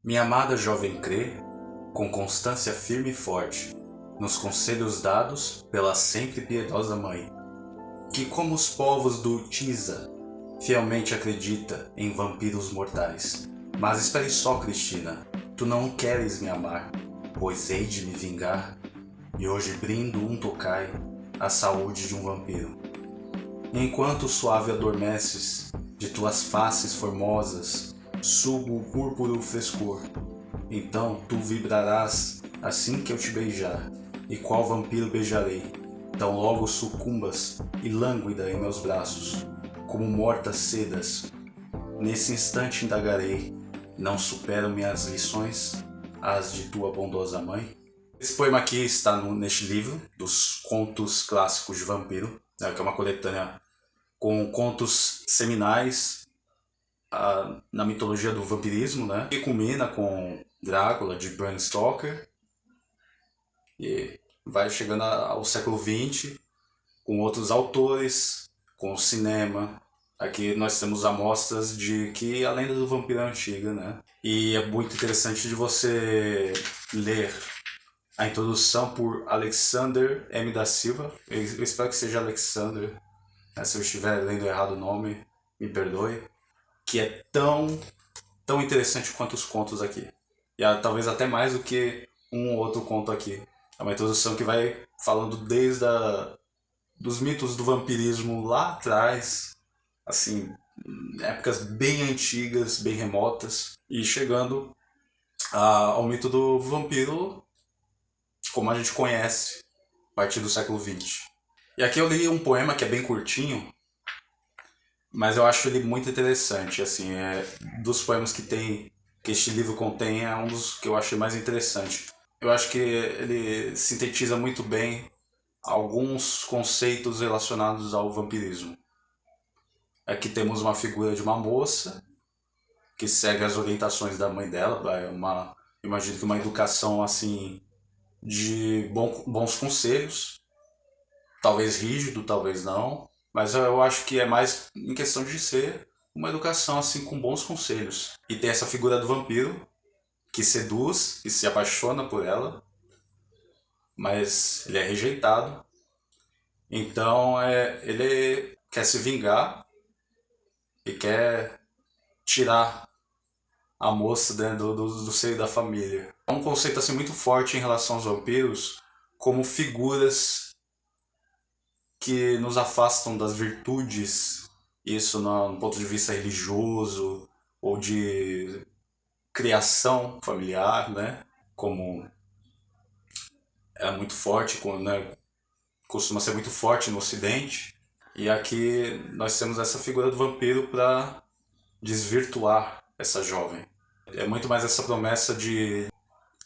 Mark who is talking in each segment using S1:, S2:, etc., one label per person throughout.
S1: Minha amada jovem crê, com constância firme e forte, nos conselhos dados pela sempre piedosa mãe, que como os povos do Tisa, fielmente acredita em vampiros mortais. Mas espere só, Cristina, tu não queres me amar, pois hei de me vingar, e hoje brindo um tokai à saúde de um vampiro. Enquanto suave adormeces, de tuas faces formosas, subo o púrpuro frescor. Então tu vibrarás assim que eu te beijar, e qual vampiro beijarei, tão logo sucumbas e lânguida em meus braços, como mortas sedas. Nesse instante indagarei, não superam minhas lições, as de tua bondosa mãe? Esse poema aqui está neste livro dos contos clássicos de vampiro, que é uma coletânea com contos seminais na mitologia do vampirismo, né? E culmina com Drácula, de Bram Stoker, e vai chegando ao século XX, com outros autores, com o cinema. Aqui nós temos amostras de que a lenda do vampiro é antiga, né? E é muito interessante de você ler a introdução por Alexander M. da Silva. Eu espero que seja Alexander, né? Se eu estiver lendo errado o nome, me perdoe. Que é tão interessante quanto os contos aqui. E talvez até mais do que um ou outro conto aqui. É uma introdução que vai falando desde dos mitos do vampirismo lá atrás, assim, épocas bem antigas, bem remotas, e chegando ao mito do vampiro como a gente conhece, a partir do século XX. E aqui eu li um poema que é bem curtinho, mas eu acho ele muito interessante, assim, dos poemas que este livro contém, é um dos que eu achei mais interessante. Eu acho que ele sintetiza muito bem alguns conceitos relacionados ao vampirismo. Aqui temos uma figura de uma moça que segue as orientações da mãe dela, imagino que uma educação assim de bons conselhos, talvez rígido, talvez não, mas eu acho que é mais em questão de ser uma educação assim com bons conselhos. E tem essa figura do vampiro que seduz, que se apaixona por ela, mas ele é rejeitado. Então ele quer se vingar e quer tirar a moça, né, do seio da família. É um conceito assim muito forte em relação aos vampiros como figuras que nos afastam das virtudes, isso no ponto de vista religioso ou de criação familiar, né? Como é muito forte, né? Costuma ser muito forte no Ocidente. E aqui nós temos essa figura do vampiro para desvirtuar essa jovem. É muito mais essa promessa de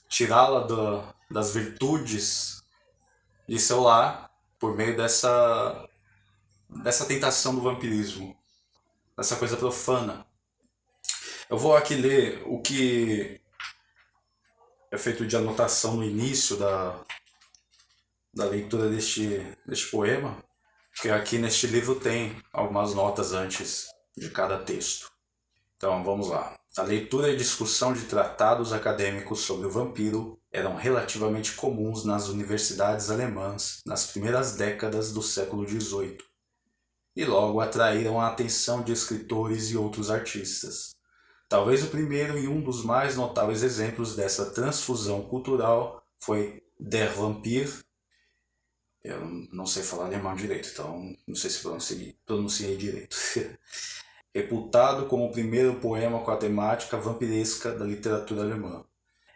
S1: tirá-la das virtudes de seu lar por meio dessa tentação do vampirismo, dessa coisa profana. Eu vou aqui ler o que é feito de anotação no início da leitura deste poema, porque aqui neste livro tem algumas notas antes de cada texto. Então vamos lá. A leitura e discussão de tratados acadêmicos sobre o vampiro eram relativamente comuns nas universidades alemãs nas primeiras décadas do século XVIII, e logo atraíram a atenção de escritores e outros artistas. Talvez o primeiro e um dos mais notáveis exemplos dessa transfusão cultural foi Der Vampir. Eu não sei falar alemão direito, então não sei se pronunciei direito. Reputado como o primeiro poema com a temática vampiresca da literatura alemã.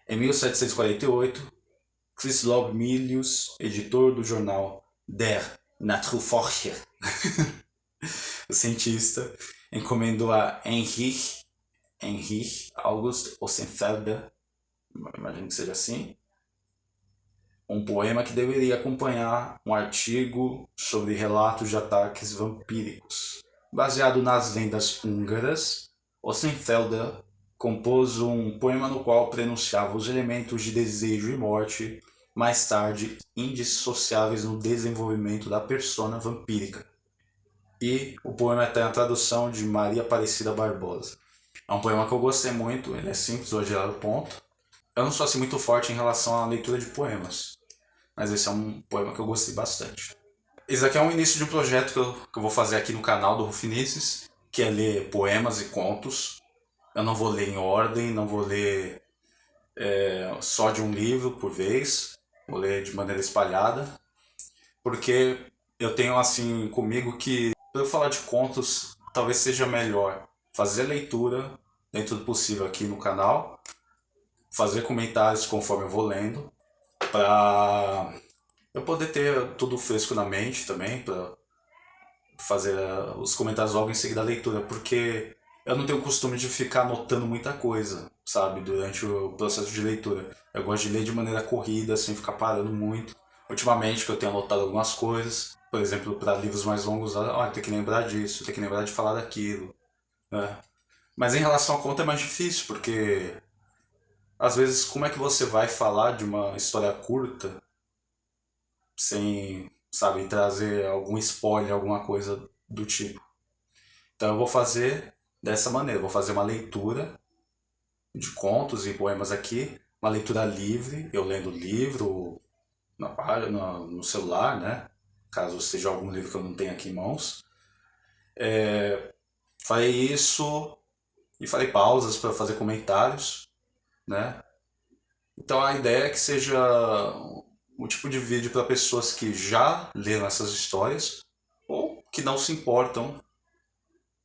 S1: Em 1748, Christoph Milius, editor do jornal Der Naturforscher, o cientista, encomendou a Heinrich August Ossenfelder, imagino que seja assim, um poema que deveria acompanhar um artigo sobre relatos de ataques vampíricos. Baseado nas lendas húngaras, Ossenfelder compôs um poema no qual prenunciava os elementos de desejo e morte, mais tarde indissociáveis no desenvolvimento da persona vampírica. E o poema tem a tradução de Maria Aparecida Barbosa. É um poema que eu gostei muito, ele é simples, vou direto ao ponto. Eu não sou assim muito forte em relação à leitura de poemas, mas esse é um poema que eu gostei bastante. Esse aqui é um início de um projeto que eu vou fazer aqui no canal do Rufinices, que é ler poemas e contos. Eu não vou ler em ordem, não vou ler só de um livro por vez, vou ler de maneira espalhada, porque eu tenho assim comigo que, para eu falar de contos, talvez seja melhor fazer leitura dentro do possível aqui no canal, fazer comentários conforme eu vou lendo, para eu poder ter tudo fresco na mente também, para fazer os comentários logo em seguida da leitura, porque eu não tenho o costume de ficar anotando muita coisa, sabe, durante o processo de leitura. Eu gosto de ler de maneira corrida, sem ficar parando muito. Ultimamente que eu tenho anotado algumas coisas, por exemplo, para livros mais longos, tem que lembrar disso, tem que lembrar de falar daquilo, né? Mas em relação a conta é mais difícil, porque às vezes como é que você vai falar de uma história curta sem, sabe, trazer algum spoiler, alguma coisa do tipo? Então eu vou fazer dessa maneira, vou fazer uma leitura de contos e poemas aqui, uma leitura livre, eu lendo o livro na página, no celular, né? Caso seja algum livro que eu não tenha aqui em mãos. Farei isso e farei pausas para fazer comentários, né? Então a ideia é que seja um tipo de vídeo para pessoas que já leram essas histórias ou que não se importam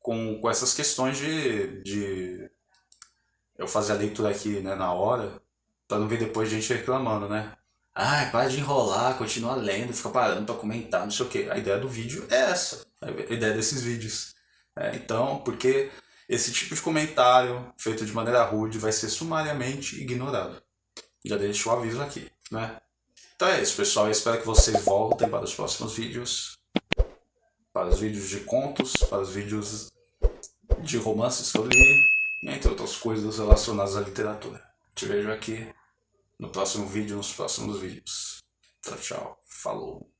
S1: com essas questões de eu fazer a leitura aqui, né, na hora, pra não ver depois gente reclamando, né? Ai, para de enrolar, continua lendo, fica parando pra comentar, não sei o quê. A ideia do vídeo é essa, a ideia desses vídeos. Então, porque esse tipo de comentário feito de maneira rude vai ser sumariamente ignorado. Já deixo o aviso aqui, né? Então é isso, pessoal. Eu espero que vocês voltem para os próximos vídeos. Para os vídeos de contos, para os vídeos de romances que eu li, entre outras coisas relacionadas à literatura. Te vejo aqui no próximo vídeo, nos próximos vídeos. Tchau, tchau. Falou.